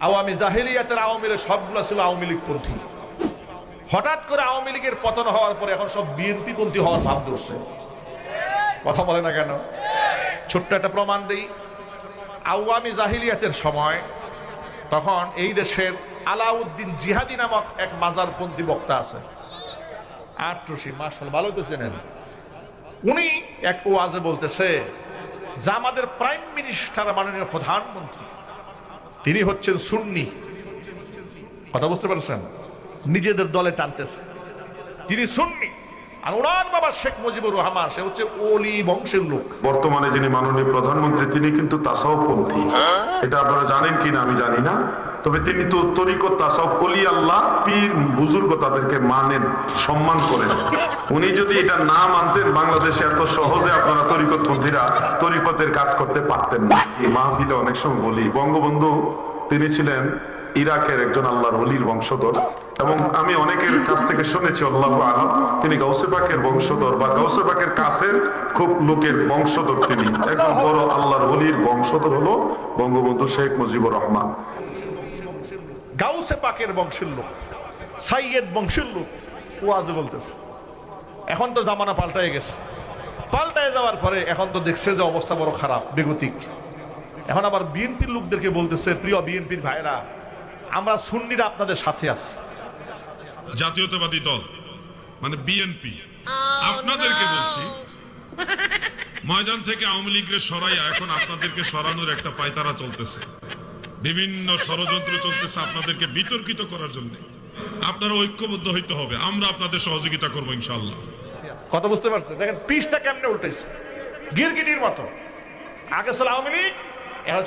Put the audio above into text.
আওয়ামী জাহেলিয়াতের আওয়ামী লীগ সবগুলো ছিল আওয়ামী লীগ পন্থী। হঠাৎ করে আওয়ামী লীগের পতন হওয়ার পরে এখন সব বিএনপি পন্থী হওয়ার ভাব ধরছে। কথা বলে না কেন? ছোট্ট একটা প্রমাণ দিই। আওয়ামী জাহিলিয়াতের সময় তখন এই দেশের আলাউদ্দিন জিহাদি নামক এক মাজারপন্থী বক্তা আছে, আট্রসি মার্শাল, ভালো তো চেনেন। উনি এক ওয়াজে বলতেছে যে আমাদের প্রাইম মিনিস্টার মাননীয় প্রধানমন্ত্রী তিনি হচ্ছেন সুন্নি। কথা বুঝতে পারছেন? নিজেদের দলে টানতেছে তিনি সুন্নি, আর ওনার বাবা শেখ মুজিবুর রহমান সে হচ্ছে ওলি বংশের লোক। বর্তমানে যিনি মাননীয় প্রধানমন্ত্রী তিনি কিন্তু তাসাউফপন্থী। এটা আপনারা জানেন কিনা আমি জানি না, তবে তিনি তো তরিকত তাসাউফ, ওলি আল্লাহ পীর বুজুর্গ তাদেরকে মানেন, সম্মান করেন। উনি যদি এটা না মানতেন বাংলাদেশে এত সহজে আপনারা তরিকতপন্থীরা তরিকতের কাজ করতে পারতেন না। এই মাহফিলে অনেক সময় বলি বঙ্গবন্ধু তিনি ছিলেন ইরাকের একজন আল্লাহর ওলির বংশধর, এবং আমি অনেকের কাছ থেকে শুনেছি আল্লাহু আলাম তিনি গাউসে পাকের বংশধর বা গাউসে পাকের কাছের খুব লোকের বংশধর। তিনি একজন বড় আল্লাহর ওলির বংশধর হলো বঙ্গবন্ধু শেখ মুজিবুর রহমান। গাউসে পাকের বংশের লোক, সাইয়েদ বংশের লোক ওয়াজে বলতেছে। এখন তো জামানা পাল্টায় গেছে, পাল্টায় যাওয়ার পরে এখন তো দেখছে যে অবস্থা বড় খারাপ, বেগতিক। এখন আবার বিএনপির লোকদেরকে বলতেছে, প্রিয় বিএনপির ভাইরা, আমরা সুন্নিরা আপনাদের সাথে আছি। জাতীয়তাবাদী দল মানে বিএনপি আপনাদেরকে বলছি, ময়দান থেকে আওয়ামী লীগের সরাইয়া এখন আপনাদেরকে সরানোর একটা পায়তারা চলতেছে, বিভিন্ন ষড়যন্ত্র চলতেছে আপনাদেরকে বিতর্কিত করার জন্য। আপনারা ঐক্যবদ্ধ হইতে হবে, আমরা আপনাদের সহযোগিতা করবো ইনশাআল্লাহ। কথা বুঝতে পারছেন? দেখেন পিসটা কেমনে উল্টেছে, গিরগিটির মতো। আগে ছিল আওয়ামী লীগ, এখন